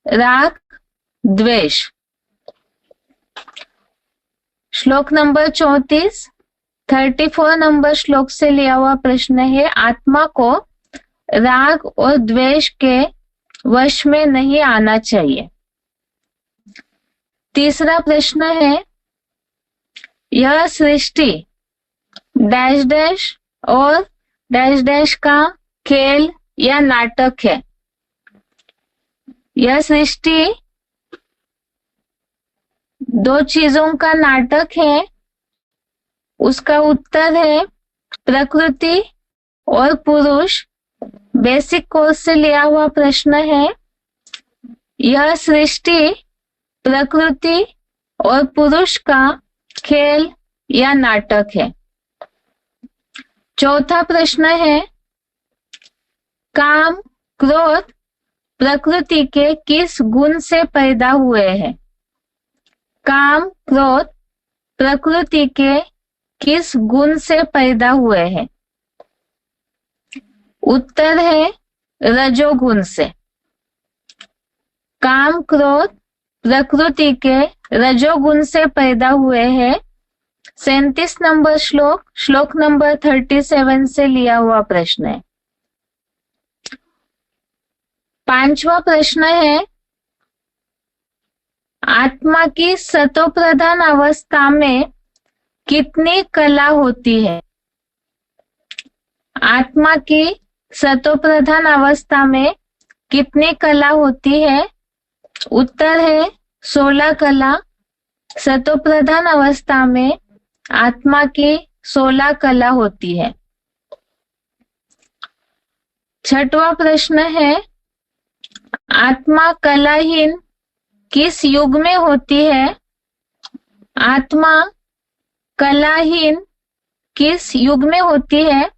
राग द्वेष। श्लोक नंबर 34, 34 नंबर श्लोक से लिया हुआ प्रश्न है। आत्मा को राग और द्वेष के वश में नहीं आना चाहिए। तीसरा प्रश्न है, यह सृष्टि डैश डैश और डैश डैश का खेल या नाटक है। यह सृष्टि दो चीजों का नाटक है। उसका उत्तर है प्रकृति और पुरुष। बेसिक कोर्स से लिया हुआ प्रश्न है। यह सृष्टि प्रकृति और पुरुष का खेल या नाटक है। चौथा प्रश्न है, काम क्रोध प्रकृति के किस गुण से पैदा हुए हैं? काम क्रोध प्रकृति के किस गुण से पैदा हुए हैं? उत्तर है रजोगुण से। काम क्रोध प्रकृति के रजोगुण से पैदा हुए हैं। 37 नंबर श्लोक, श्लोक नंबर 37 से लिया हुआ प्रश्न है। पांचवा प्रश्न है, आत्मा की सतोप्रधान अवस्था में कितनी कला होती है? आत्मा की सतोप्रधान अवस्था में कितनी कला होती है? उत्तर है 16 कला। सतोप्रधान अवस्था में आत्मा की 16 कला होती है। छठवां प्रश्न है, आत्मा कलाहीन किस युग में होती है? आत्मा कलाहीन किस युग में होती है?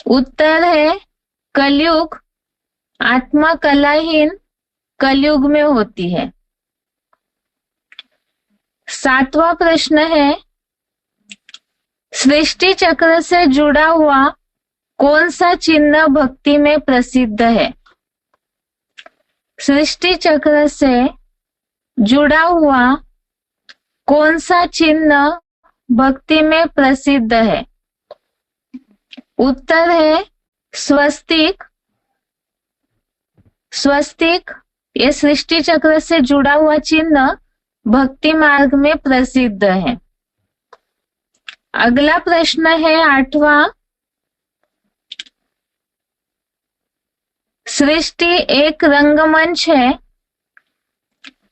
उत्तर है कलयुग। आत्मा कलाहीन कलयुग में होती है। सातवां प्रश्न है, सृष्टि चक्र से जुड़ा हुआ कौन सा चिन्ह भक्ति में प्रसिद्ध है? सृष्टि चक्र से जुड़ा हुआ कौन सा चिन्ह भक्ति में प्रसिद्ध है? उत्तर है स्वस्तिक। स्वस्तिक ये सृष्टि चक्र से जुड़ा हुआ चिन्ह भक्ति मार्ग में प्रसिद्ध है। अगला प्रश्न है 8वां, सृष्टि एक रंगमंच है,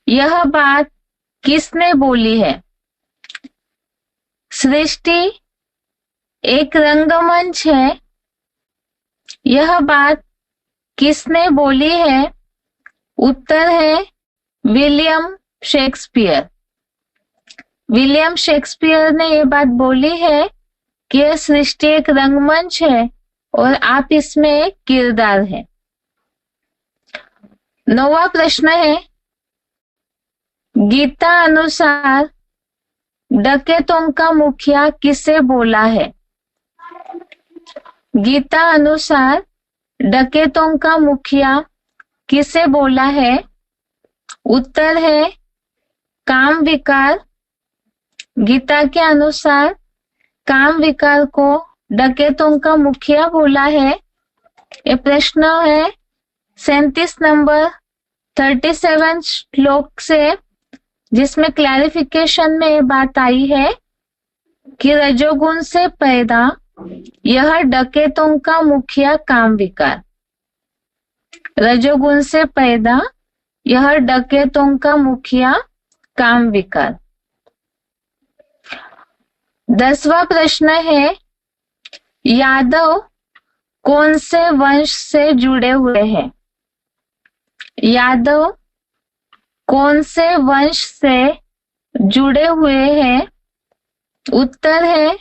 यह बात किसने बोली है? सृष्टि एक रंगमंच है, यह बात किसने बोली है? उत्तर है विलियम शेक्सपियर। विलियम शेक्सपियर ने यह बात बोली है कि यह सृष्टि एक रंगमंच है और आप इसमें एक किरदार है। 9वां प्रश्न है, गीता अनुसार डकैतों का मुखिया किसे बोला है? गीता अनुसार डकैतों का मुखिया किसे बोला है? उत्तर है काम विकार। गीता के अनुसार काम विकार को डकैतों का मुखिया बोला है। ये प्रश्न है 37 नंबर 37 श्लोक से, जिसमें क्लैरिफिकेशन में ये बात आई है कि रजोगुण से पैदा यह डकैतों का मुखिया काम विकार। रजोगुण से पैदा यह डकैतों का मुखिया काम विकार। 10वां प्रश्न है, यादव कौन से वंश से जुड़े हुए हैं? यादव कौन से वंश से जुड़े हुए हैं? उत्तर है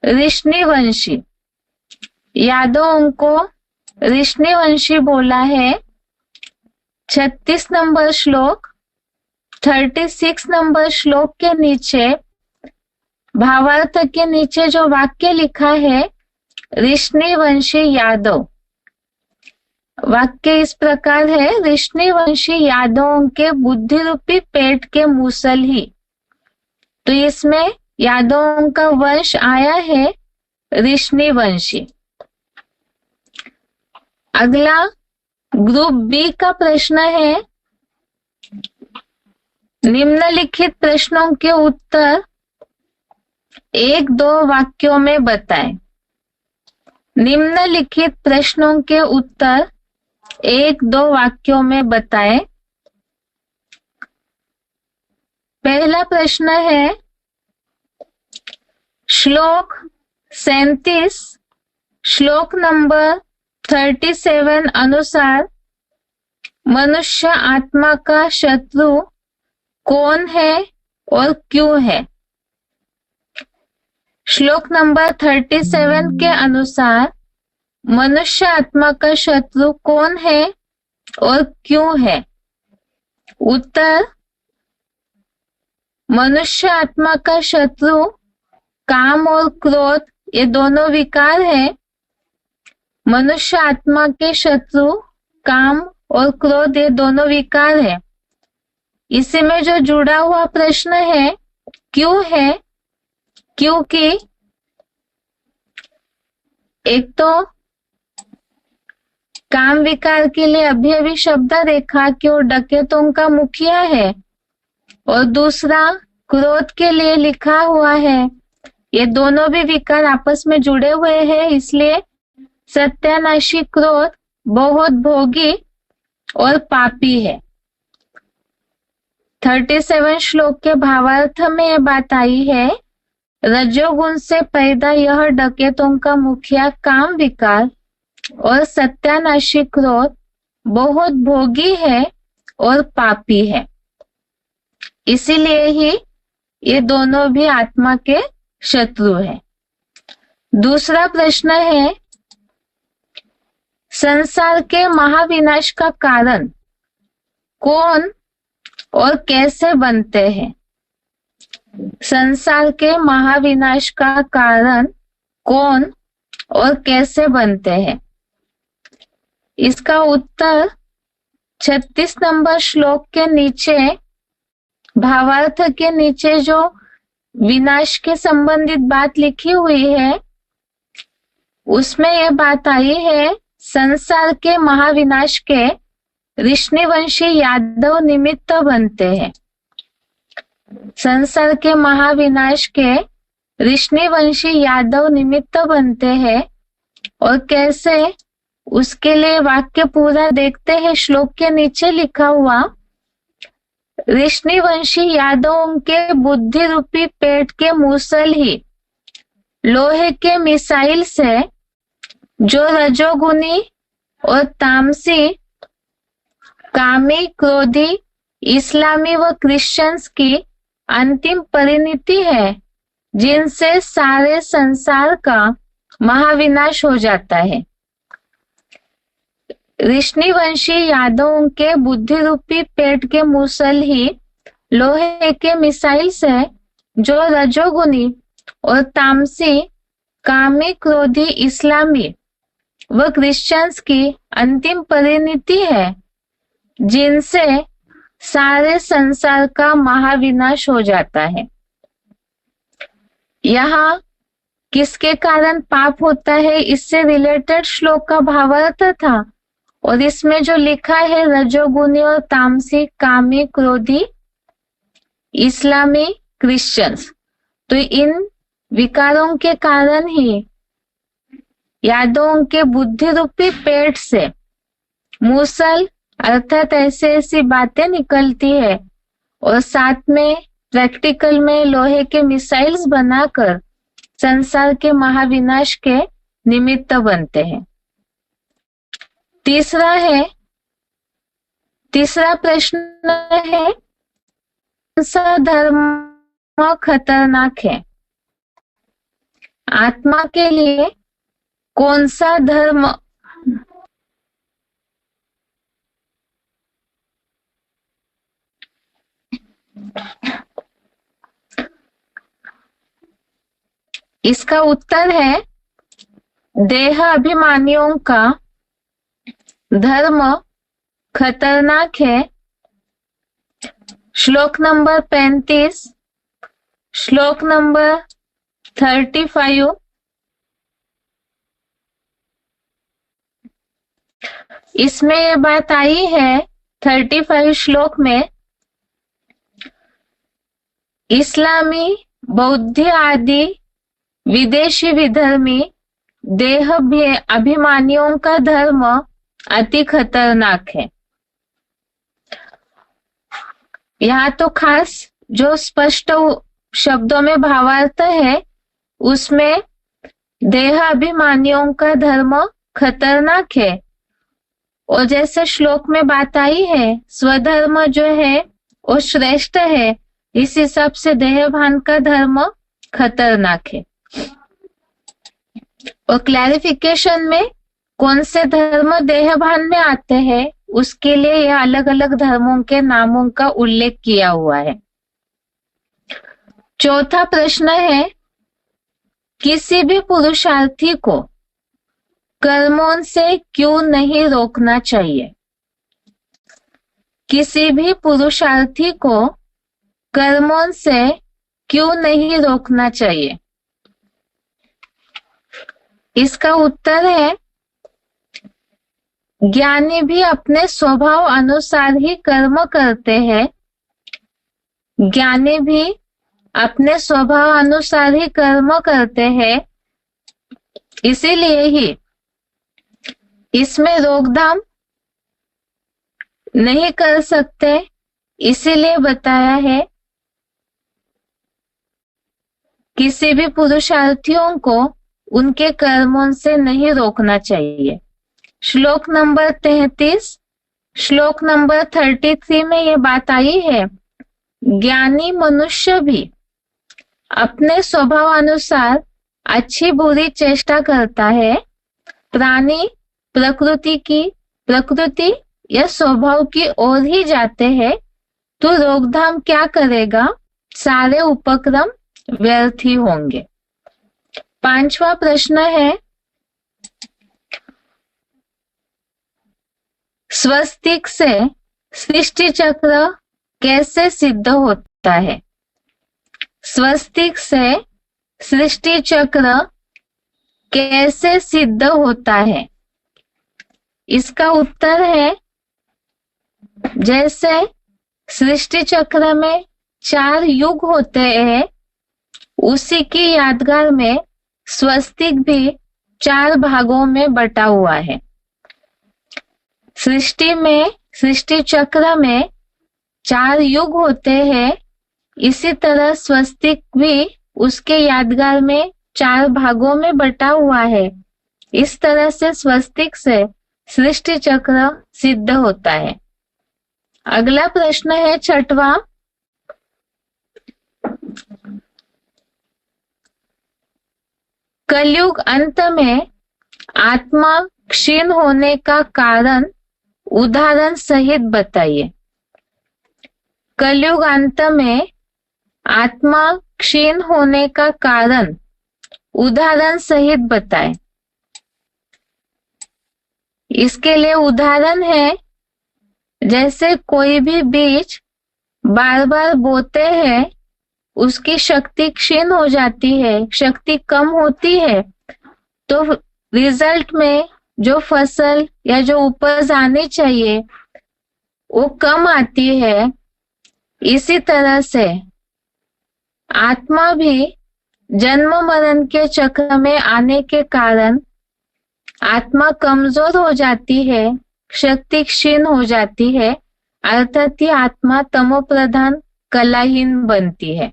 ऋष्णिवंशी। यादवों को ऋष्णिवंशी बोला है। 36 नंबर श्लोक, 36 नंबर श्लोक के नीचे भावार्थ के नीचे जो वाक्य लिखा है ऋष्णिवंशी यादव, वाक्य इस प्रकार है, ऋष्णिवंशी यादवों के बुद्धि रूपी पेट के मूसल ही। तो इसमें यादवों का वंश आया है ऋष्णिवंशी। अगला ग्रुप बी का प्रश्न है, निम्नलिखित प्रश्नों के उत्तर 1-2 वाक्यों में बताएं। निम्नलिखित प्रश्नों के उत्तर 1-2 वाक्यों में बताएं। पहला प्रश्न है, श्लोक 37 श्लोक नंबर 37 अनुसार मनुष्य आत्मा का शत्रु कौन है और क्यों है? श्लोक नंबर 37 के अनुसार मनुष्य आत्मा का शत्रु कौन है और क्यों है? उत्तर, मनुष्य आत्मा का शत्रु काम और क्रोध ये दोनों विकार है। मनुष्य आत्मा के शत्रु काम और क्रोध ये दोनों विकार है। इसी में जो जुड़ा हुआ प्रश्न है क्यों है, क्योंकि एक तो काम विकार के लिए अभी शब्द देखा कि वो डकैतों का मुखिया है, और दूसरा क्रोध के लिए लिखा हुआ है। ये दोनों भी विकार आपस में जुड़े हुए हैं, इसलिए सत्यानाशी क्रोध बहुत भोगी और पापी है। 37 श्लोक के भावार्थ में ये बात आई है, रजोगुण से पैदा यह डकैतों का मुखिया काम विकार और सत्यानाशी क्रोध बहुत भोगी है और पापी है। इसीलिए ही ये दोनों भी आत्मा के शत्रु है। दूसरा प्रश्न है, संसार के महाविनाश का कारण कौन और कैसे बनते हैं? संसार के महाविनाश का कारण कौन और कैसे बनते हैं? इसका उत्तर 36 नंबर श्लोक के नीचे भावार्थ के नीचे जो विनाश के संबंधित बात लिखी हुई है उसमें यह बात आई है, संसार के महाविनाश के ऋष्णिवंशी यादव निमित्त बनते हैं। संसार के महाविनाश के ऋष्णिवंशी यादव निमित्त बनते हैं। और कैसे, उसके लिए वाक्य पूरा देखते हैं। श्लोक के नीचे लिखा हुआ, ऋष्णिवंशी यादवों के बुद्धि रूपी पेट के मूसल ही लोहे के मिसाइल से जो रजोगुनी और तामसी, कामी, क्रोधी, इस्लामी व क्रिश्चियंस की अंतिम परिणति है, जिनसे सारे संसार का महाविनाश हो जाता है। ऋष्णिवंशी यादवों के बुद्धि रूपी पेट के मूसल ही लोहे के मिसाइल से जो रजोगुनी और तामसी, कामी, क्रोधी, इस्लामी व क्रिश्चियंस की अंतिम परिणति है, जिनसे सारे संसार का महाविनाश हो जाता है। यहाँ किसके कारण पाप होता है, इससे रिलेटेड श्लोक का भावार्थ था। और इसमें जो लिखा है रजोगुनी और तामसी, कामी, क्रोधी, इस्लामी, क्रिश्चियंस, तो इन विकारों के कारण ही यादवों के बुद्धि रूपी पेट से मूसल अर्थात ऐसी बातें निकलती है, और साथ में प्रैक्टिकल में लोहे के मिसाइल्स बनाकर संसार के महाविनाश के निमित्त बनते हैं। तीसरा प्रश्न है, कौन सा धर्म खतरनाक है? आत्मा के लिए कौन सा धर्म इसका उत्तर है, देह अभिमानियों का धर्म खतरनाक है। श्लोक नंबर 35, श्लोक नंबर 35। इसमें ये बात आई है 35 श्लोक में, इस्लामी, बौद्ध आदि विदेशी विधर्मी देह अभिमानियों का धर्म अति खतरनाक है। यहाँ तो खास जो स्पष्ट शब्दों में भावार्थ है उसमें देह अभिमानियों का धर्म खतरनाक है, और जैसे श्लोक में बात आई है स्वधर्म जो है वो श्रेष्ठ है, इस हिसाब से देहभान का धर्म खतरनाक है। और क्लैरिफिकेशन में कौन से धर्म देहभान में आते हैं उसके लिए यह अलग अलग धर्मों के नामों का उल्लेख किया हुआ है। चौथा प्रश्न है, किसी भी पुरुषार्थी को कर्मों से क्यों नहीं रोकना चाहिए? किसी भी पुरुषार्थी को कर्मों से क्यों नहीं रोकना चाहिए? इसका उत्तर है, ज्ञानी भी अपने स्वभाव अनुसार ही कर्म करते हैं। ज्ञानी भी अपने स्वभाव अनुसार ही कर्म करते हैं, इसीलिए ही इसमें रोकथाम नहीं कर सकते, इसीलिए बताया है किसी भी पुरुषार्थियों को उनके कर्मों से नहीं रोकना चाहिए। श्लोक नंबर 33, श्लोक नंबर 33 में ये बात आई है, ज्ञानी मनुष्य भी अपने स्वभाव अनुसार अच्छी बुरी चेष्टा करता है। प्राणी प्रकृति या स्वभाव की ओर ही जाते हैं, तो रोकथाम क्या करेगा? सारे उपक्रम व्यर्थ ही होंगे। पांचवा प्रश्न है, स्वस्तिक से सृष्टि चक्र कैसे सिद्ध होता है? स्वस्तिक से सृष्टि चक्र कैसे सिद्ध होता है? इसका उत्तर है, जैसे सृष्टि चक्र में 4 युग होते हैं, उसी की यादगार में स्वस्तिक भी 4 भागों में बटा हुआ है। सृष्टि चक्र में 4 युग होते हैं, इसी तरह स्वस्तिक भी उसके यादगार में 4 भागों में बटा हुआ है। इस तरह से स्वस्तिक से सृष्टि चक्र सिद्ध होता है। अगला प्रश्न है 6वां, कलयुग अंत में आत्मा क्षीण होने का कारण उदाहरण सहित बताइए। कलयुग अंत में आत्मा क्षीण होने का कारण उदाहरण सहित बताएं। इसके लिए उदाहरण है, जैसे कोई भी बीज बार बार बोते हैं, उसकी शक्ति क्षीण हो जाती है, शक्ति कम होती है, तो रिजल्ट में जो फसल या जो उपज आनी चाहिए वो कम आती है। इसी तरह से आत्मा भी जन्म मरण के चक्र में आने के कारण आत्मा कमजोर हो जाती है, शक्ति क्षीण हो जाती है, अर्थात ये आत्मा तमो प्रधान कलाहीन बनती है।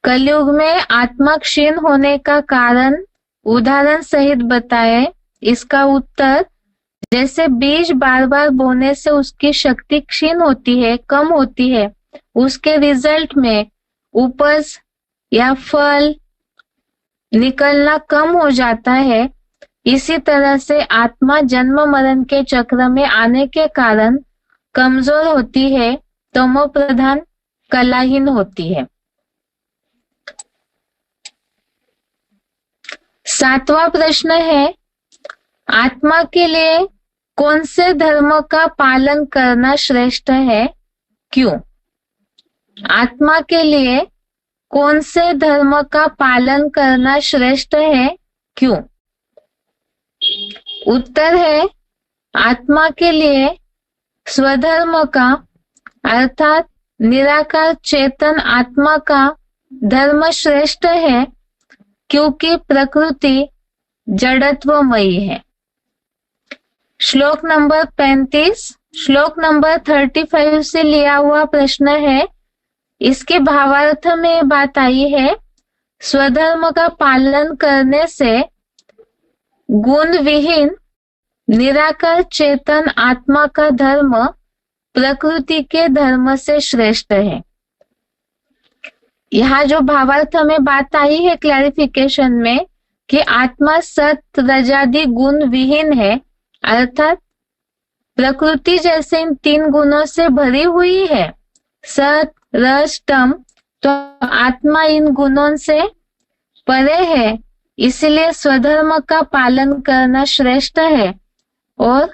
कलयुग में आत्मा क्षीण होने का कारण उदाहरण सहित बताए। इसका उत्तर, जैसे बीज बार बार बोने से उसकी शक्ति क्षीण होती है, कम होती है, उसके रिजल्ट में उपज या फल निकलना कम हो जाता है। इसी तरह से आत्मा जन्म मरण के चक्र में आने के कारण कमजोर होती है, तमो प्रधान कलाहीन होती है। 7वां प्रश्न है, आत्मा के लिए कौन से धर्म का पालन करना श्रेष्ठ है, क्यों? आत्मा के लिए कौन से धर्म का पालन करना श्रेष्ठ है, क्यों? उत्तर है आत्मा के लिए स्वधर्म का अर्थात निराकार चेतन आत्मा का धर्म श्रेष्ठ है, क्योंकि प्रकृति जड़त्वमयी है। श्लोक नंबर 35 श्लोक नंबर 35 से लिया हुआ प्रश्न है। इसके भावार्थ में बात आई है, स्वधर्म का पालन करने से गुण विहीन निराकार चेतन आत्मा का धर्म प्रकृति के धर्म से श्रेष्ठ है। यहाँ जो भावार्थ में बात आई है क्लैरिफिकेशन में कि आत्मा सत रजादि गुण विहीन है, अर्थात प्रकृति जैसे इन 3 गुणों से भरी हुई है, सत रज तम, तो आत्मा इन गुणों से परे है, इसलिए स्वधर्म का पालन करना श्रेष्ठ है और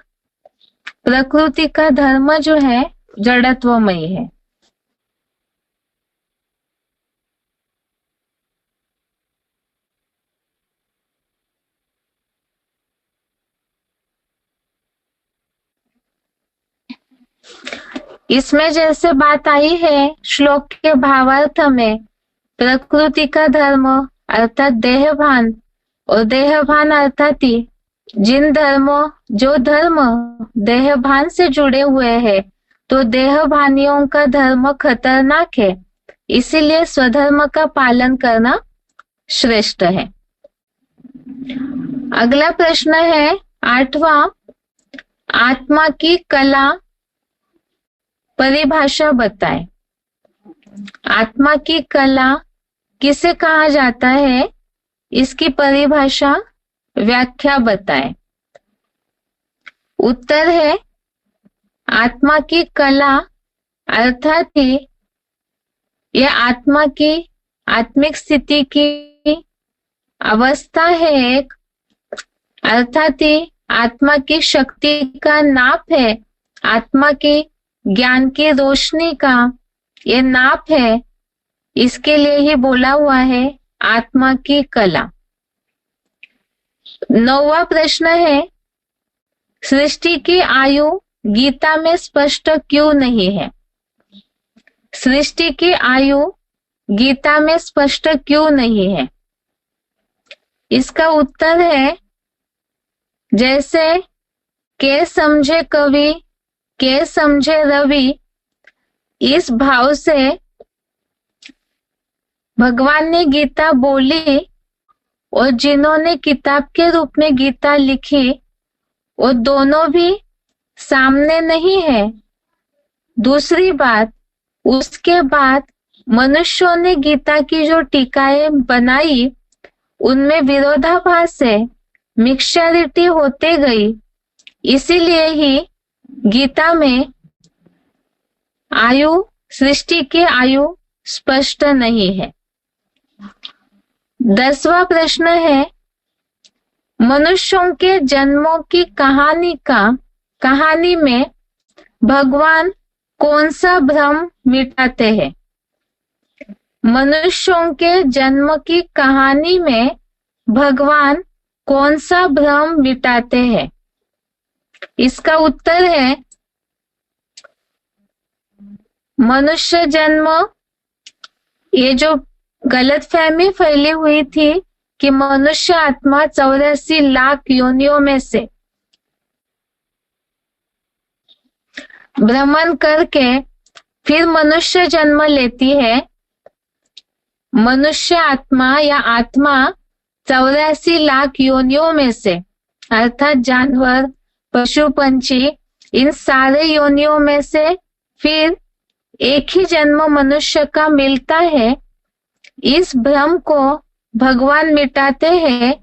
प्रकृति का धर्म जो है जड़त्वमयी है। इसमें जैसे बात आई है श्लोक के भावार्थ में, प्रकृति का धर्म अर्थात देहभान और देहभान अर्थात जिन धर्मों जो धर्म देहभान से जुड़े हुए हैं, तो देहभानियों का धर्म खतरनाक है, इसीलिए स्वधर्म का पालन करना श्रेष्ठ है। अगला प्रश्न है 8वां, आत्मा की कला परिभाषा बताएं। आत्मा की कला किसे कहा जाता है, इसकी परिभाषा व्याख्या बताएं। उत्तर है आत्मा की कला अर्थात यह आत्मा की आत्मिक स्थिति की अवस्था है एक, अर्थात आत्मा की शक्ति का नाप है, आत्मा की ज्ञान की रोशनी का ये नाप है, इसके लिए ही बोला हुआ है आत्मा की कला। 9वां प्रश्न है, सृष्टि की आयु गीता में स्पष्ट क्यों नहीं है? सृष्टि की आयु गीता में स्पष्ट क्यों नहीं है? इसका उत्तर है, जैसे के समझे कवि के समझे रवि, इस भाव से भगवान ने गीता बोली और जिन्होंने किताब के रूप में गीता लिखी वो दोनों भी सामने नहीं है। दूसरी बात, उसके बाद मनुष्यों ने गीता की जो टीकाएं बनाई उनमें विरोधाभास है, मिक्सचरिटी होते गई, इसीलिए ही गीता में आयु सृष्टि की आयु स्पष्ट नहीं है। 10वां प्रश्न है, मनुष्यों के जन्मों की कहानी में भगवान कौन सा भ्रम मिटाते हैं? मनुष्यों के जन्म की कहानी में भगवान कौन सा भ्रम मिटाते हैं? इसका उत्तर है, मनुष्य जन्म, ये जो गलतफहमी फैली हुई थी कि मनुष्य आत्मा 84 लाख योनियों में से भ्रमण करके फिर मनुष्य जन्म लेती है। मनुष्य आत्मा या आत्मा 84 लाख योनियों में से, अर्थात जानवर पशु पंछी, इन सारे योनियों में से फिर एक ही जन्म मनुष्य का मिलता है। इस भ्रम को भगवान मिटाते हैं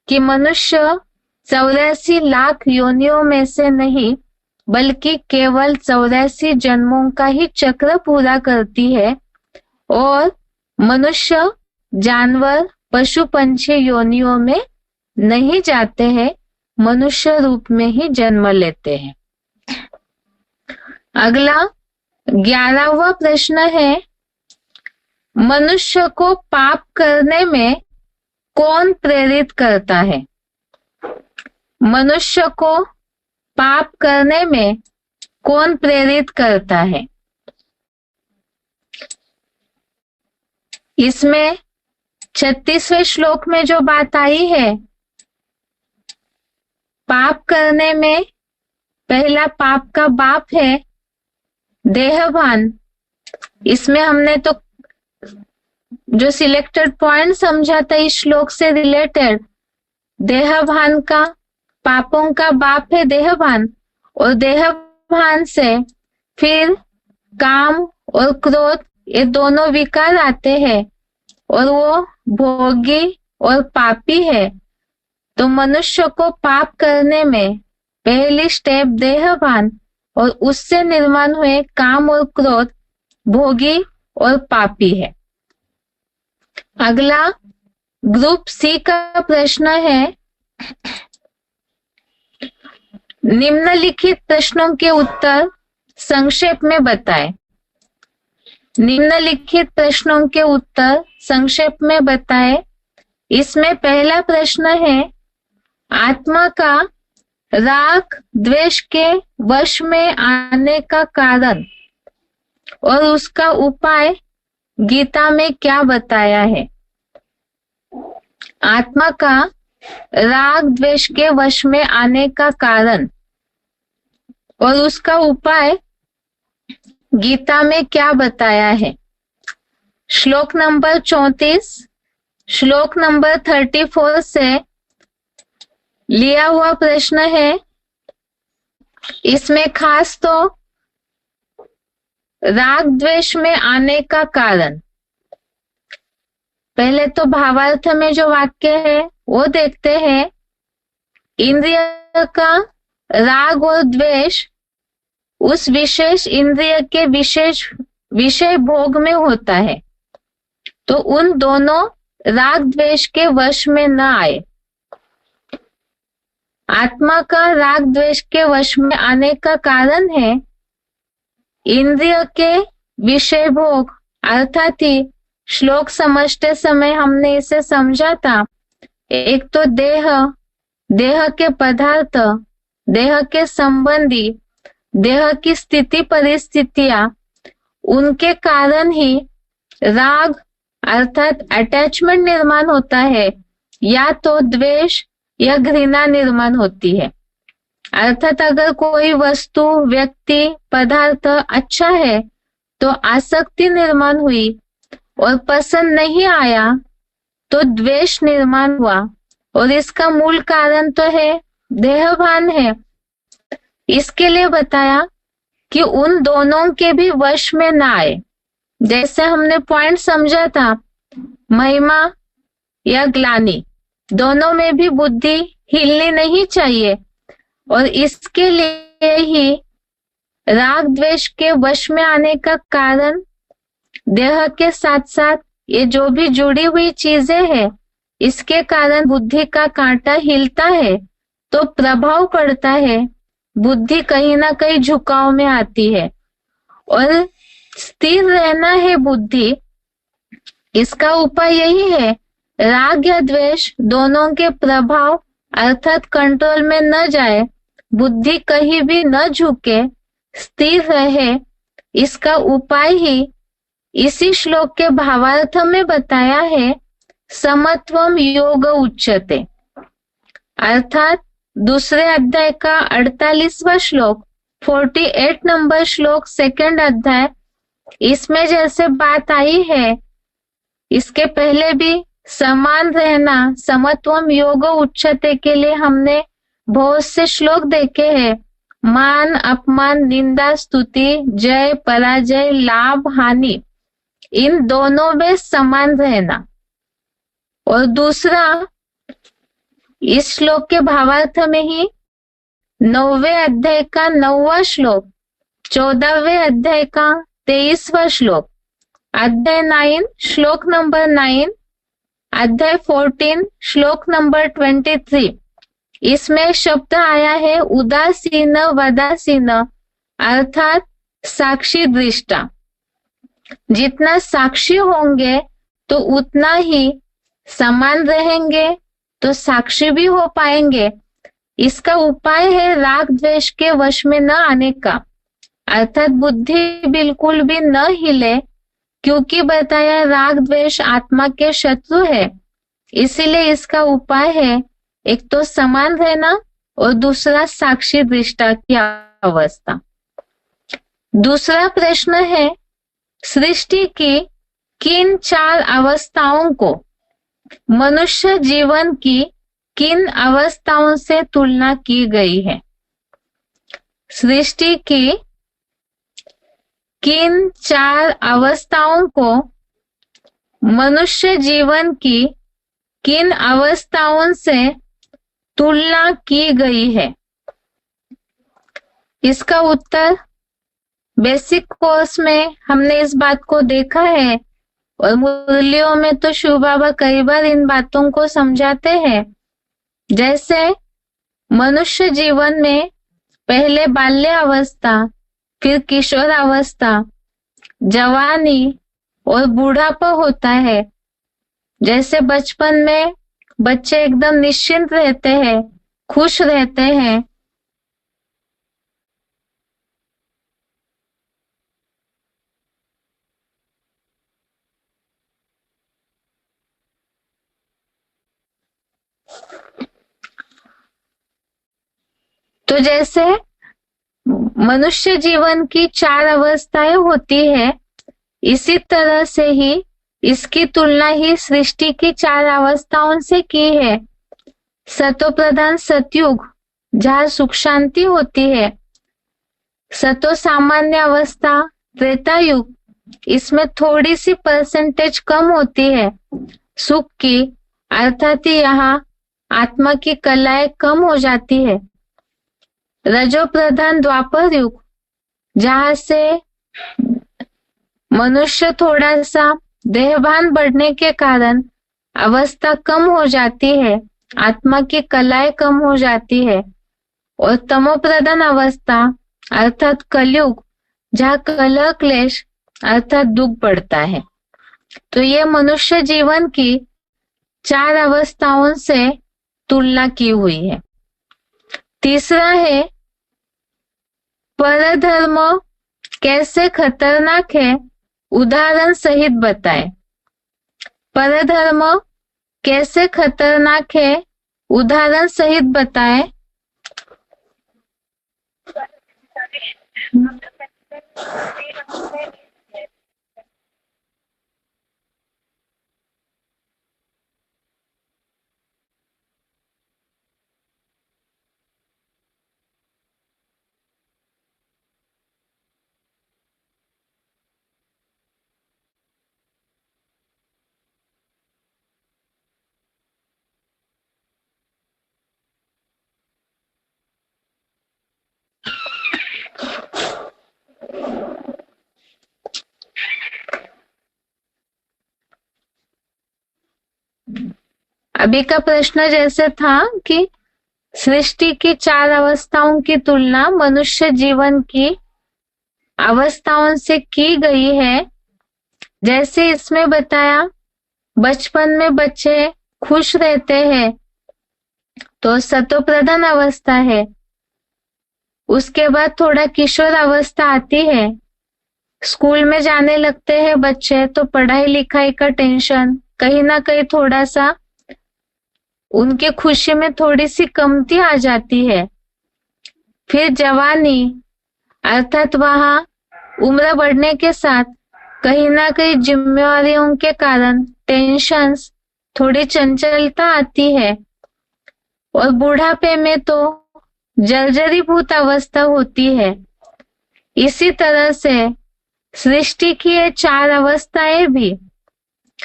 कि मनुष्य 84 लाख योनियों में से नहीं बल्कि केवल 84 जन्मों का ही चक्र पूरा करती है और मनुष्य जानवर पशु पंछी योनियों में नहीं जाते हैं, मनुष्य रूप में ही जन्म लेते हैं। अगला 11वां प्रश्न है, मनुष्य को पाप करने में कौन प्रेरित करता है? मनुष्य को पाप करने में कौन प्रेरित करता है? इसमें 36वें श्लोक में जो बात आई है, पाप करने में पहला पाप का बाप है देहभान। इसमें हमने तो जो सिलेक्टेड पॉइंट समझा था इस श्लोक से रिलेटेड, देहभान का पापों का बाप है देहभान, और देहभान से फिर काम और क्रोध ये दोनों विकार आते हैं और वो भोगी और पापी है। तो मनुष्य को पाप करने में पहली स्टेप देहभान और उससे निर्माण हुए काम और क्रोध भोगी और पापी है। अगला ग्रुप सी का प्रश्न है, निम्नलिखित प्रश्नों के उत्तर संक्षेप में बताएं। निम्नलिखित प्रश्नों के उत्तर संक्षेप में बताएं। इसमें पहला प्रश्न है, आत्मा का राग द्वेष के वश में आने का कारण और उसका उपाय गीता में क्या बताया है? आत्मा का राग द्वेष के वश में आने का कारण और उसका उपाय गीता में क्या बताया है? श्लोक नंबर 34, श्लोक नंबर 34 से लिया हुआ प्रश्न है। इसमें खास तो राग द्वेष में आने का कारण, पहले तो भावार्थ में जो वाक्य है वो देखते हैं। इंद्रिय का राग और द्वेष उस विशेष इंद्रिय के विशेष विषय भोग में होता है, तो उन दोनों राग द्वेष के वश में न आए। आत्मा का राग द्वेष के वश में आने का कारण है इंद्रिय के विषय भोग, अर्थात ही श्लोक समझते समय हमने इसे समझा था, एक तो देह के पदार्थ, देह के संबंधी, देह की स्थिति परिस्थितियां, उनके कारण ही राग अर्थात अटैचमेंट निर्माण होता है, या तो द्वेष या घृणा निर्माण होती है। अर्थात अगर कोई वस्तु, व्यक्ति, पदार्थ अच्छा है तो आसक्ति निर्माण हुई और पसंद नहीं आया तो द्वेष निर्माण हुआ, और इसका मूल कारण तो है देहभान है। इसके लिए बताया कि उन दोनों के भी वश में ना आए। जैसे हमने पॉइंट समझा था, महिमा या ग्लानि, दोनों में भी बुद्धि हिलनी नहीं चाहिए, और इसके लिए ही राग द्वेष के वश में आने का कारण देह के साथ साथ ये जो भी जुड़ी हुई चीजें हैं, इसके कारण बुद्धि का कांटा हिलता है तो प्रभाव पड़ता है, बुद्धि कहीं ना कहीं झुकाव में आती है, और स्थिर रहना है बुद्धि। इसका उपाय यही है, राग या द्वेष दोनों के प्रभाव अर्थात कंट्रोल में न जाए, बुद्धि कहीं भी न झुके, स्थिर रहे। इसका उपाय ही इसी श्लोक के भावार्थ में बताया है, समत्वम योग उच्यते, अर्थात दूसरे अध्याय का 48वां श्लोक, 48 नंबर श्लोक, सेकंड अध्याय। इसमें जैसे बात आई है, इसके पहले भी समान रहना, समत्वम योग उच्यते के लिए हमने बहुत से श्लोक देखे हैं। मान, अपमान, निंदा, स्तुति, जय, पराजय, लाभ, हानि, इन दोनों में समान रहना। और दूसरा, इस श्लोक के भावार्थ में ही 9वें अध्याय का 9वां श्लोक, 14वें अध्याय का 23वां श्लोक, अध्याय 9 श्लोक नंबर 9, अध्याय 14 श्लोक नंबर 23, इसमें शब्द आया है उदासीन वदासीन, अर्थात साक्षी दृष्टा। जितना साक्षी होंगे तो उतना ही समान रहेंगे, तो साक्षी भी हो पाएंगे। इसका उपाय है राग द्वेष के वश में न आने का, अर्थात बुद्धि बिल्कुल भी न हिले, क्योंकि बताया राग द्वेष आत्मा के शत्रु है। इसीलिए इसका उपाय है एक तो समान रहना और दूसरा साक्षी दृष्टा की अवस्था। दूसरा प्रश्न है, सृष्टि की किन 4 अवस्थाओं को मनुष्य जीवन की किन अवस्थाओं से तुलना की गई है? सृष्टि की किन 4 अवस्थाओं को मनुष्य जीवन की किन अवस्थाओं से तुलना की गई है? इसका उत्तर बेसिक कोर्स में हमने इस बात को देखा है और मुरलियों में तो शिव बाबा कई बार इन बातों को समझाते हैं। जैसे मनुष्य जीवन में पहले बाल्य अवस्था, फिर किशोर अवस्था, जवानी और बूढ़ापा होता है। जैसे बचपन में बच्चे एकदम निश्चिंत रहते हैं, खुश रहते हैं। तो जैसे मनुष्य जीवन की 4 अवस्थाएं होती है, इसी तरह से ही इसकी तुलना ही सृष्टि की 4 अवस्थाओं से की है। सतो प्रधान सतयुग, जहाँ सुख शांति होती है। सतो सामान्य अवस्था त्रेता युग, इसमें थोड़ी सी परसेंटेज कम होती है सुख की, अर्थात यहाँ आत्मा की कलाएं कम हो जाती है। रजो प्रधान द्वापर युग, जहाँ से मनुष्य थोड़ा सा देहभान बढ़ने के कारण अवस्था कम हो जाती है, आत्मा की कलाएं कम हो जाती है। और तमो प्रधान अवस्था अर्थात कलयुग, जहाँ कलह क्लेश अर्थात दुख बढ़ता है। तो ये मनुष्य जीवन की 4 अवस्थाओं से तुलना की हुई है। तीसरा है, परधर्म कैसे खतरनाक है, उदाहरण सहित बताएं। परधर्म कैसे खतरनाक है, उदाहरण सहित बताएं। अभी का प्रश्न जैसे था कि सृष्टि की 4 अवस्थाओं की तुलना मनुष्य जीवन की अवस्थाओं से की गई है। जैसे इसमें बताया, बचपन में बच्चे खुश रहते हैं तो सतो प्रधान अवस्था है। उसके बाद थोड़ा किशोर अवस्था आती है, स्कूल में जाने लगते हैं बच्चे तो पढ़ाई लिखाई का टेंशन, कहीं ना कहीं थोड़ा सा उनके खुशी में थोड़ी सी कमती आ जाती है। फिर जवानी अर्थात वहां उम्र बढ़ने के साथ कहीं ना कहीं जिम्मेवारियों के कारण टेंशन्स, थोड़ी चंचलता आती है। और बुढ़ापे में तो जर्जरीभूत अवस्था होती है। इसी तरह से सृष्टि की ये 4 अवस्थाएं भी,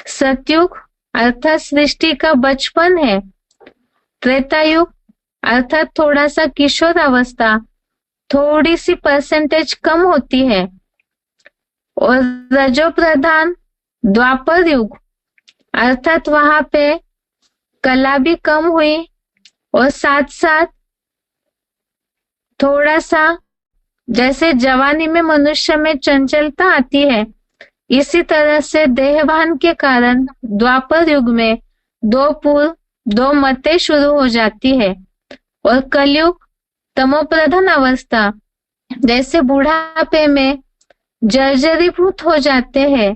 सतयुग अर्थात सृष्टि का बचपन है, त्रेतायुग अर्थात थोड़ा सा किशोर अवस्था, थोड़ी सी परसेंटेज कम होती है। और रजो प्रधान द्वापर युग अर्थात वहां पे कला भी कम हुई और साथ साथ थोड़ा सा जैसे जवानी में मनुष्य में चंचलता आती है, इसी तरह से देहभान के कारण द्वापर युग में दो पूर्व दो मतें शुरू हो जाती है और कलयुग तमोप्रधान अवस्था जैसे बुढ़ापे में जर्जरीभूत हो जाते हैं,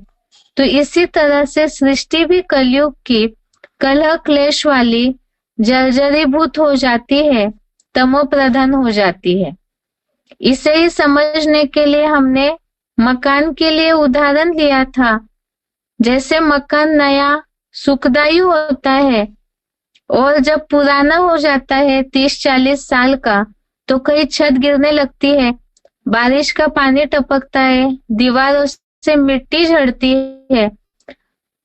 तो इसी तरह से सृष्टि भी कलयुग की कलह क्लेश वाली जर्जरीभूत हो जाती है, तमोप्रधान हो जाती है। इसे ही समझने के लिए हमने मकान के लिए उदाहरण लिया था। जैसे मकान नया सुखदायी होता है और जब पुराना हो जाता है 30-40 साल का, तो कहीं छत गिरने लगती है, बारिश का पानी टपकता है, दीवारों से मिट्टी झड़ती है।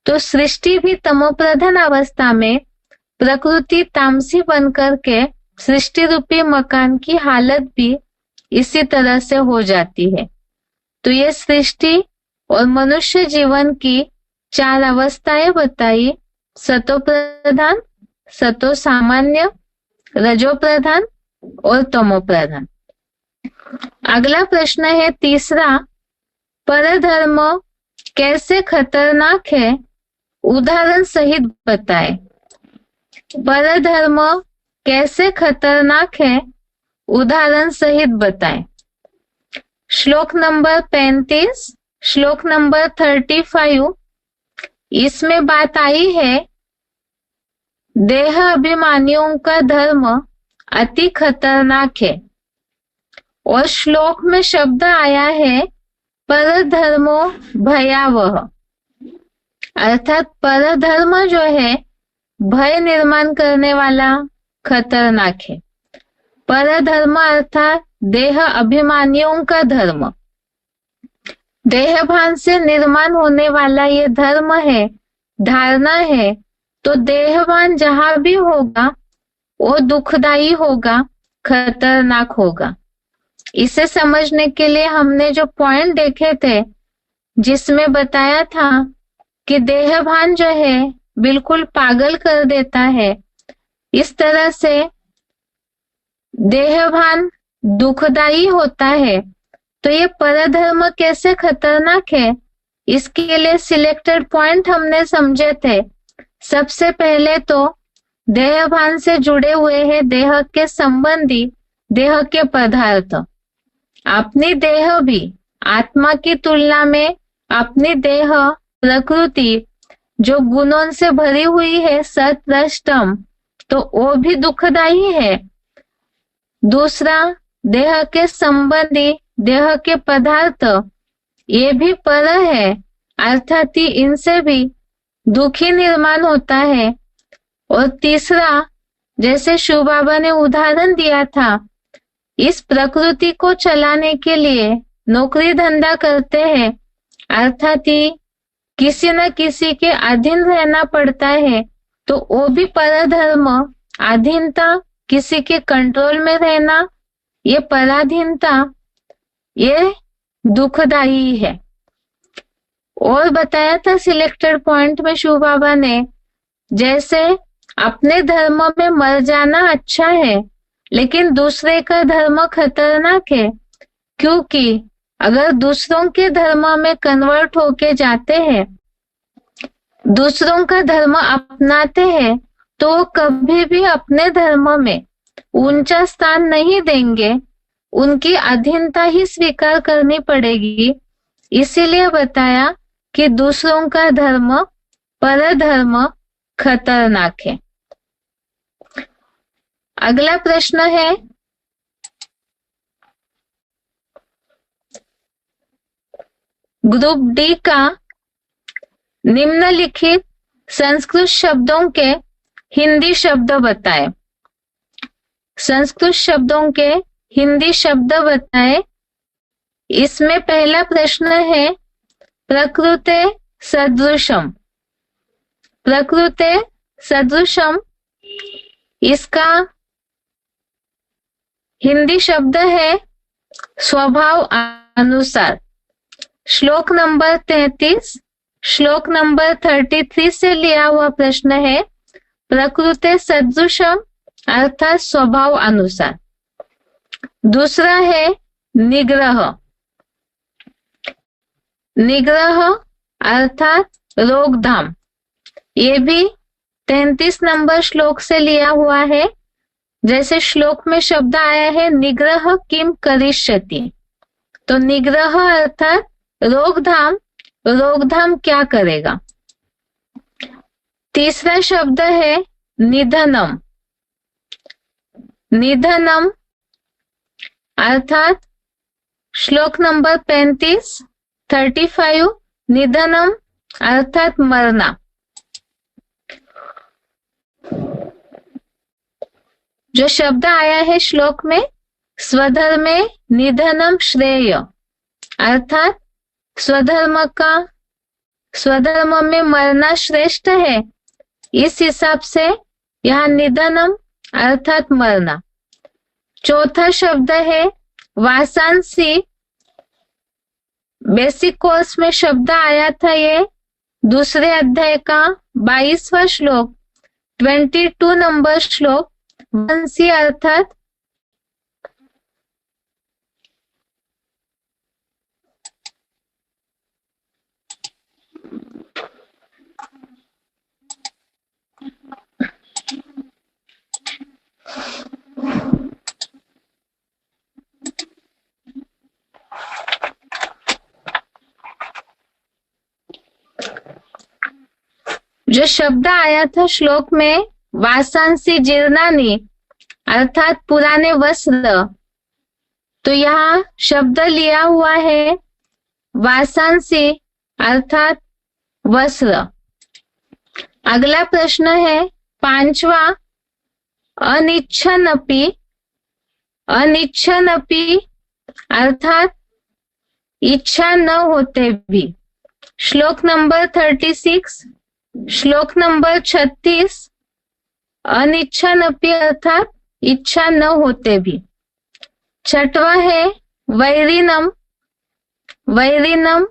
तो सृष्टि भी तमोप्रधान अवस्था में प्रकृति तामसी बनकर के सृष्टि रूपी मकान की हालत भी इसी तरह से हो जाती है। तो ये सृष्टि और मनुष्य जीवन की 4 अवस्थाएं बताई, सतो प्रधान, सतो सामान्य, रजो प्रधान और तमो प्रधान। अगला प्रश्न है तीसरा, परधर्म कैसे खतरनाक है, उदाहरण सहित बताएं। परधर्म कैसे खतरनाक है, उदाहरण सहित बताएं। श्लोक नंबर 35, श्लोक नंबर 35, इसमें बात आई है देह अभिमानियों का धर्म अति खतरनाक है, और श्लोक में शब्द आया है परधर्मो भयावह, अर्थात परधर्म जो है भय निर्माण करने वाला खतरनाक है। परधर्म अर्थात देह अभिमानियों का धर्म, देहभान से निर्माण होने वाला ये धर्म है, धारणा है। तो देहभान जहां भी होगा वो दुखदायी होगा, खतरनाक होगा। इसे समझने के लिए हमने जो पॉइंट देखे थे, जिसमें बताया था कि देहभान जो है बिल्कुल पागल कर देता है, इस तरह से देहभान दुखदायी होता है। तो ये परधर्म कैसे खतरनाक है, इसके लिए सिलेक्टेड पॉइंट हमने समझे थे। सबसे पहले तो देहभान से जुड़े हुए हैं देह के संबंधी, देह के पदार्थ। अपनी देह भी आत्मा की तुलना में अपनी देह प्रकृति जो गुणों से भरी हुई है सतरष्टम, तो वो भी दुखदायी है। दूसरा, देह के संबंधी देह के पदार्थ ये भी पर है, अर्थात इनसे भी दुखी निर्माण होता है। और तीसरा, जैसे शिव बाबा ने उदाहरण दिया था, इस प्रकृति को चलाने के लिए नौकरी धंधा करते हैं, अर्थात किसी न किसी के अधीन रहना पड़ता है, तो वो भी परधर्म, अधीनता, किसी के कंट्रोल में रहना, ये पराधीनता, ये दुखदायी है। और बताया था सिलेक्टेड पॉइंट में शिव बाबा ने, जैसे अपने धर्म में मर जाना अच्छा है, लेकिन दूसरे का धर्म खतरनाक है, क्योंकि अगर दूसरों के धर्म में कन्वर्ट होके जाते हैं, दूसरों का धर्म अपनाते हैं, तो वो कभी भी अपने धर्म में ऊंचा स्थान नहीं देंगे, उनकी अधीनता ही स्वीकार करनी पड़ेगी। इसीलिए बताया कि दूसरों का धर्म, परधर्म खतरनाक है। अगला प्रश्न है, ग्रुप डी का निम्नलिखित संस्कृत शब्दों के हिंदी शब्द बताएं। संस्कृत शब्दों के हिंदी शब्द बताएं। इसमें पहला प्रश्न है प्रकृते सदृशम। प्रकृते सदृशम, इसका हिंदी शब्द है स्वभाव अनुसार। श्लोक नंबर 33, श्लोक नंबर 33 से लिया हुआ प्रश्न है, प्रकृते सदृशम अर्थात स्वभाव अनुसार। दूसरा है निग्रह। निग्रह अर्थात रोकथाम। ये भी 33 नंबर श्लोक से लिया हुआ है। जैसे श्लोक में शब्द आया है निग्रह किम करिष्यति, तो निग्रह अर्थात रोकथाम। रोकथाम क्या करेगा। तीसरा शब्द है निधनम। निधनम अर्थात श्लोक नंबर 35 निधनम अर्थात मरना। जो शब्द आया है श्लोक में स्वधर्मे निधनम श्रेय, अर्थात स्वधर्म में मरना श्रेष्ठ है। इस हिसाब से यहाँ निधनम अर्थात मरना। चौथा शब्द है वासांसी। बेसिक कोर्स में शब्द आया था ये दूसरे अध्याय का 22वां श्लोक, 22 नंबर श्लोक। वासांसी अर्थात जो शब्द आया था श्लोक में वासांसी जीर्णानी अर्थात पुराने वस्त्र, तो यहाँ शब्द लिया हुआ है वासांसी अर्थात वस्त्र। अगला प्रश्न है 5वां अनिच्छनपि। अनिच्छनपि अर्थात इच्छा न होते भी। श्लोक नंबर 36, श्लोक नंबर 36 अनिच्छनपि अर्थात इच्छा न होते भी। छठवां है वैरिनम। वैरिनम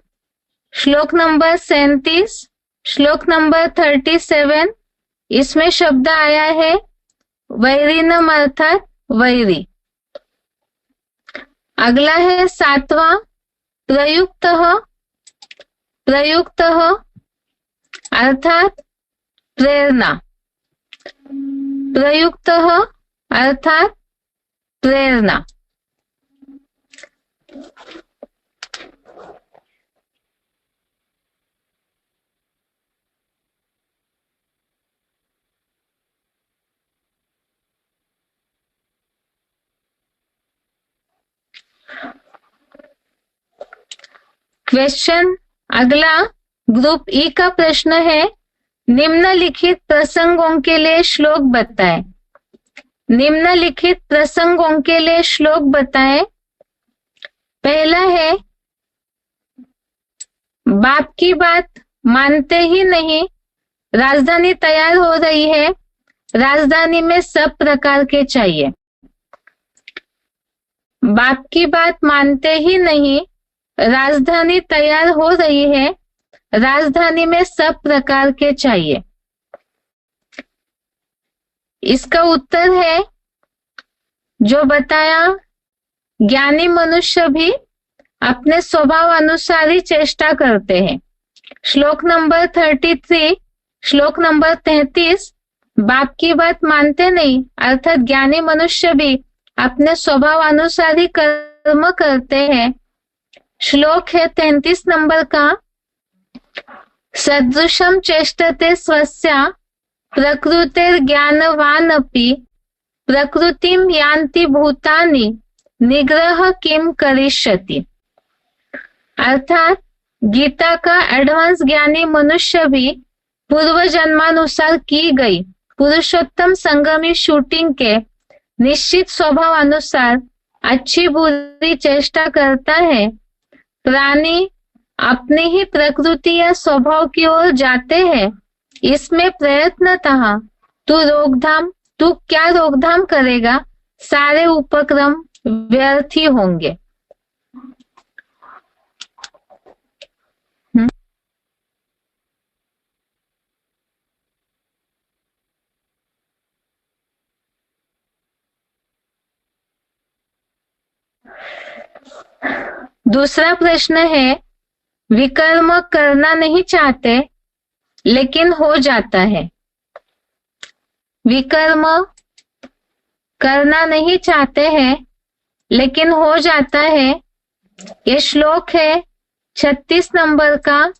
श्लोक नंबर 37, श्लोक नंबर 37 इसमें शब्द आया है वैरिनम अर्थात वैरी। अगला है 7वां प्रयुक्तः। प्रयुक्तः अर्थात प्रेरणा। प्रयुक्तः अर्थात प्रेरणा। क्वेश्चन अगला ग्रुप ई का प्रश्न है निम्नलिखित प्रसंगों के लिए श्लोक बताएं। निम्नलिखित प्रसंगों के लिए श्लोक बताएं। पहला है बाप की बात मानते ही नहीं, राजधानी तैयार हो रही है, राजधानी में सब प्रकार के चाहिए। बाप की बात मानते ही नहीं, राजधानी तैयार हो रही है, राजधानी में सब प्रकार के चाहिए। इसका उत्तर है जो बताया ज्ञानी मनुष्य भी अपने स्वभाव अनुसार ही चेष्टा करते हैं। श्लोक नंबर 33, श्लोक नंबर 33 बाप की बात मानते नहीं अर्थात ज्ञानी मनुष्य भी अपने स्वभाव अनुसार ही कर्म करते हैं। श्लोक है 33 नंबर का सदृशम चेष्टते स्वस्या प्रकृतिर ज्ञानवानपि प्रकृतिम यान्ति भूतानि निग्रह किम करिष्यति। अर्थात गीता का एडवांस ज्ञानी मनुष्य भी पूर्व जन्मानुसार की गई पुरुषोत्तम संगमी शूटिंग के निश्चित स्वभाव अनुसार अच्छी बुरी चेष्टा करता है। प्राणी अपनी ही प्रकृति या स्वभाव की ओर जाते हैं, इसमें प्रयत्नतः तू क्या रोकथाम करेगा, सारे उपक्रम व्यर्थ ही होंगे। दूसरा प्रश्न है, विकर्म करना नहीं चाहते लेकिन हो जाता है। विकर्म करना नहीं चाहते हैं लेकिन हो जाता है। ये श्लोक है 36 नंबर का,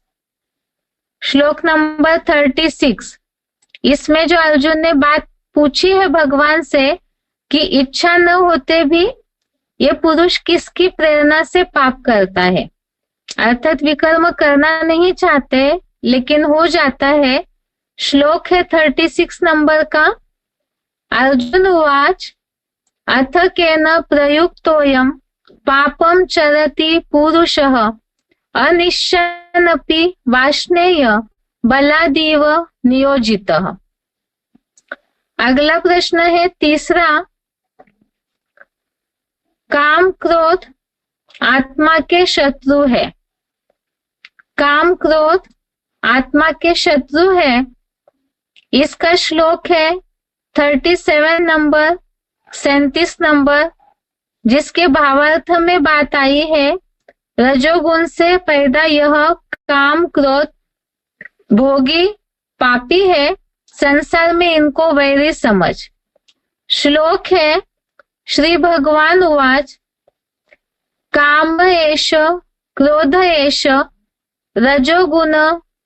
श्लोक नंबर 36। इसमें जो अर्जुन ने बात पूछी है भगवान से कि इच्छा न होते भी ये पुरुष किसकी प्रेरणा से पाप करता है, अर्थात विकर्म करना नहीं चाहते लेकिन हो जाता है। श्लोक है 36 नंबर का। अर्जुन उवाच अथ केन प्रयुक्तोऽयं पापं चरति पुरुषः अनिश्चयनपि वाष्णेय बलादीव नियोजितः। अगला प्रश्न है तीसरा, काम क्रोध आत्मा के शत्रु है। काम क्रोध आत्मा के शत्रु है। इसका श्लोक है 37 नंबर, 37 नंबर, जिसके भावार्थ में बात आई है, रजोगुण से पैदा यह काम क्रोध भोगी पापी है, संसार में इनको वैरी समझ। श्लोक है, श्री भगवान उवाच काम एष क्रोध एष रजोगुण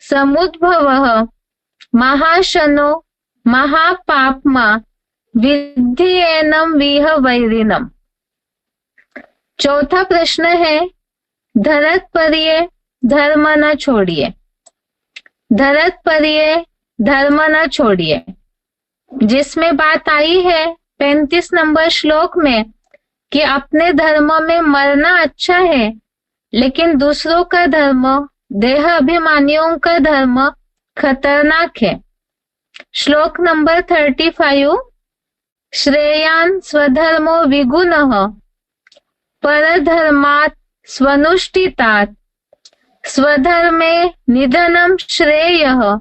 समुद्भवः महाशनो महापाप्मा विद्धि एनम विह वैरिणम। चौथा प्रश्न है, धरत परिये धर्म न छोड़िए। धरत परिये धर्म न छोड़िए, जिसमें बात आई है 35 नंबर श्लोक में कि अपने धर्म में मरना अच्छा है लेकिन दूसरों का धर्म, देह अभिमानियों का धर्म खतरनाक है। श्लोक नंबर 35, श्रेयान् स्वधर्मो विगुणः परधर्मात् स्वनुष्ठितात् स्वधर्मे निधनं श्रेयः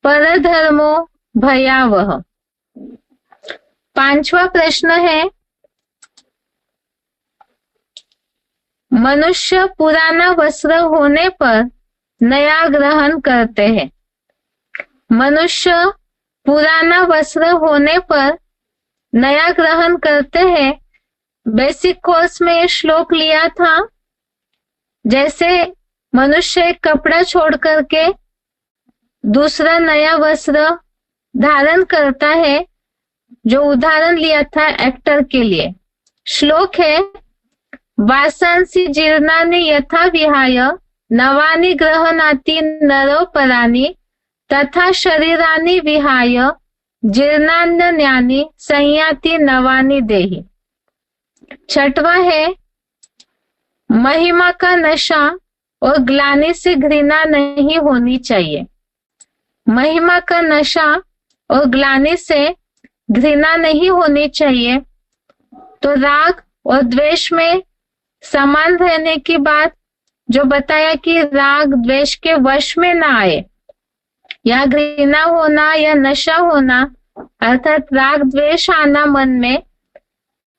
परधर्मो भयावह। पांचवा प्रश्न है, मनुष्य पुराना वस्त्र होने पर नया ग्रहण करते हैं। मनुष्य पुराना वस्त्र होने पर नया ग्रहण करते हैं। बेसिक कोर्स में ये श्लोक लिया था। जैसे मनुष्य एक कपड़ा छोड़ करके दूसरा नया वस्त्र धारण करता है, जो उदाहरण लिया था एक्टर के लिए। श्लोक है, वासांसि जीर्णानि यथा विहाय नवानि ग्रहणाति नरो परानि तथा शरीरानि विहाय जीर्णान्यानि संयाति नवानि देहि। छठवा है, महिमा का नशा और ग्लानि से घृणा नहीं होनी चाहिए। महिमा का नशा और ग्लानि से घृणा नहीं होनी चाहिए। तो राग और द्वेष में समान रहने की बात जो बताया कि राग द्वेष के वश में ना आए, या घृणा होना या नशा होना अर्थात राग द्वेष आना मन में,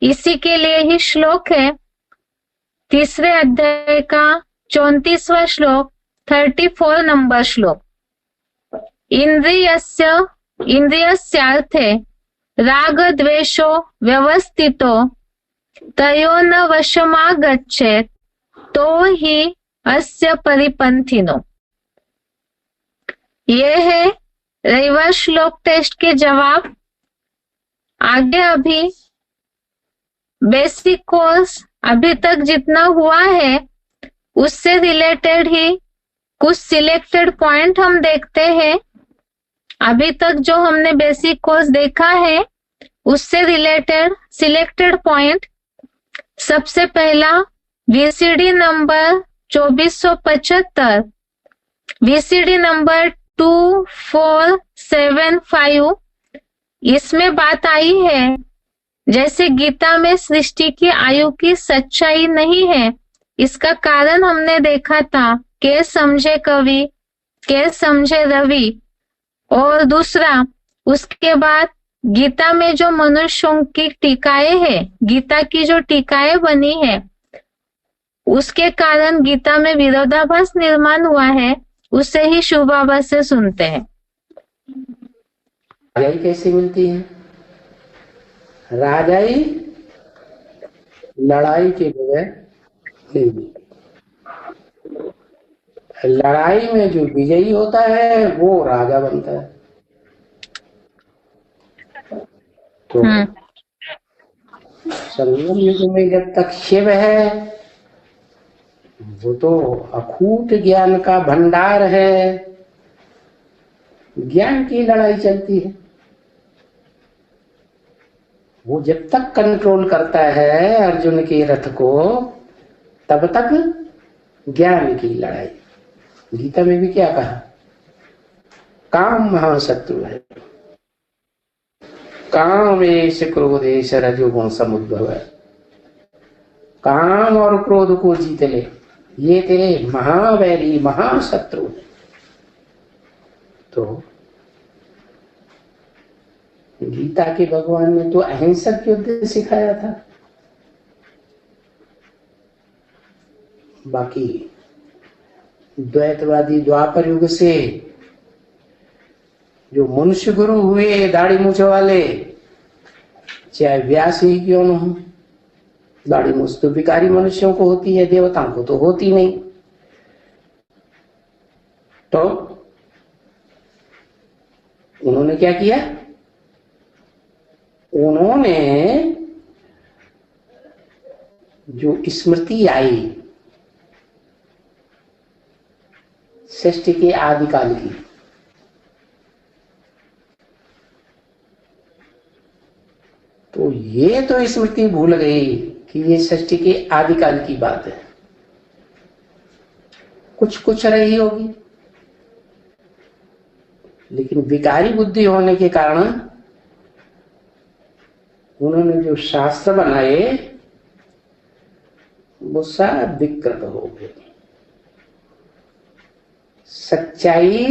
इसी के लिए ही श्लोक है। तीसरे अध्याय का 34वां श्लोक, 34 नंबर श्लोक, इंद्रियस्यार्थे राग द्वेषो व्यवस्थितो तयो न वशमागच्छेत् तो ही अस्य परिपंथिनो। ये है रविवार श्लोक टेस्ट के जवाब। आगे अभी बेसिक कोर्स अभी तक जितना हुआ है उससे रिलेटेड ही कुछ सिलेक्टेड पॉइंट हम देखते हैं। अभी तक जो हमने बेसिक कोर्स देखा है उससे रिलेटेड सिलेक्टेड पॉइंट। सबसे पहला वीसीडी नंबर 2475, वीसीडी नंबर 2475, इसमें बात आई है जैसे गीता में सृष्टि की आयु की सच्चाई नहीं है। इसका कारण हमने देखा था, के समझे कवि के समझे रवि। और दूसरा, उसके बाद गीता में जो मनुष्यों की टीकाएं है, गीता की जो टीकाएं बनी है उसके कारण गीता में विरोधाभास निर्माण हुआ है, उससे ही शुभाभास से सुनते हैं। राजाई कैसे मिलती है? राजाई लड़ाई के बगैर नहीं मिलती। लड़ाई में जो विजयी होता है वो राजा बनता है। तो संगम युग में जब तक शिव है वो तो अखूट ज्ञान का भंडार है, ज्ञान की लड़ाई चलती है। वो जब तक कंट्रोल करता है अर्जुन के रथ को तब तक ज्ञान की लड़ाई। गीता में भी क्या कहा? काम महाशत्रु है, कामेश क्रोधेश रजोगुण समुद्भव है। काम और क्रोध को जीत ले, ये तेरे महावैरी महाशत्रु है। तो गीता के भगवान ने तो अहिंसक युद्ध सिखाया था। बाकी द्वैतवादी द्वापर युग से जो मनुष्य गुरु हुए दाढ़ी मूछ वाले, चाहे व्यास ही क्यों न हो, दाढ़ी मूछ तो भिखारी मनुष्यों को होती है, देवताओं को तो होती नहीं। तो उन्होंने क्या किया? उन्होंने जो स्मृति आई सृष्टि के आदिकाल की, तो ये तो स्मृति भूल गई कि ये सृष्टि के आदिकाल की बात है। कुछ कुछ रही होगी, लेकिन विकारी बुद्धि होने के कारण उन्होंने जो शास्त्र बनाए वो सब विकृत हो गए। सच्चाई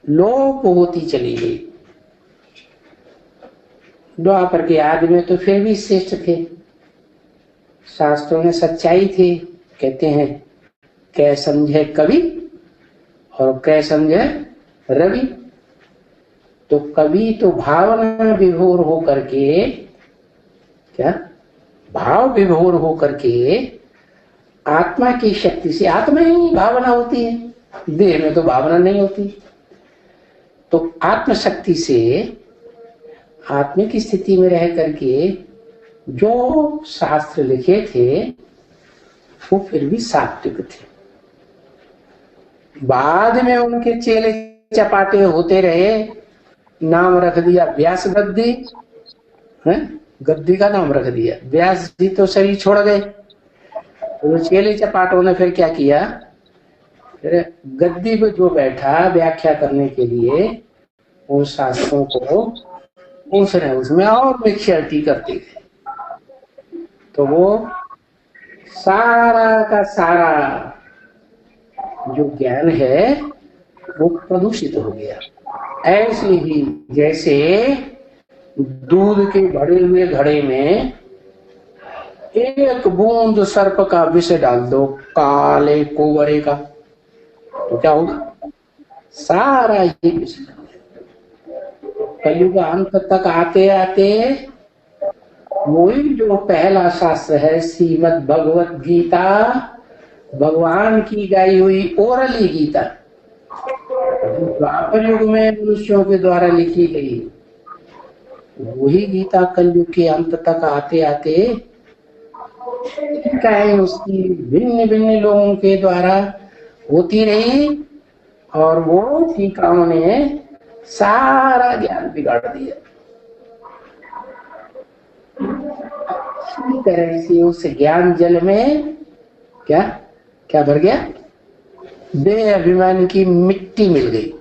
लोप होती चली गई। द्वापर के आदि में तो फिर भी श्रेष्ठ थे, शास्त्रों में सच्चाई थी। कहते हैं कै समझे कवि और कै समझे रवि। तो कवि तो भावना विभोर होकर के, क्या भाव विभोर होकर के आत्मा की शक्ति से, आत्मा ही भावना होती है, देह में तो भावना नहीं होती। तो आत्म शक्ति से आत्मिक स्थिति में रह करके जो शास्त्र लिखे थे वो फिर भी सात्विक थे। बाद में उनके चेले चपाटे होते रहे, नाम रख दिया व्यास गद्दी है, गद्दी का नाम रख दिया। व्यास जी तो शरीर छोड़ गए, तो चेले चपाटों ने फिर क्या किया? फिर गद्दी पे जो बैठा व्याख्या करने के लिए उन शास्त्रों को उसमें और मेच्योरिटी करते गए। तो वो सारा का सारा जो ज्ञान है वो प्रदूषित हो गया। ऐसे ही जैसे दूध के भरे हुए घड़े में एक बूंद सर्प का विष डाल दो, काले कोवरे का, तो क्या होगा? सारा ही विष। कलयुग अंत तक आते आते वही जो पहला शास्त्र है श्रीमद् भगवत गीता, भगवान की गाई हुई ओरली गीता, द्वापर युग में मनुष्यों के द्वारा लिखी गई, वही गीता कलयुग के अंत तक आते आते टीकाएं उसकी भिन्न भिन्न लोगों के द्वारा होती रही, और वो टीकाओं ने सारा ज्ञान बिगाड़ दिया। इसी तरह से उस ज्ञान जल में क्या क्या भर गया? देह अभिमान की मिट्टी मिल गई।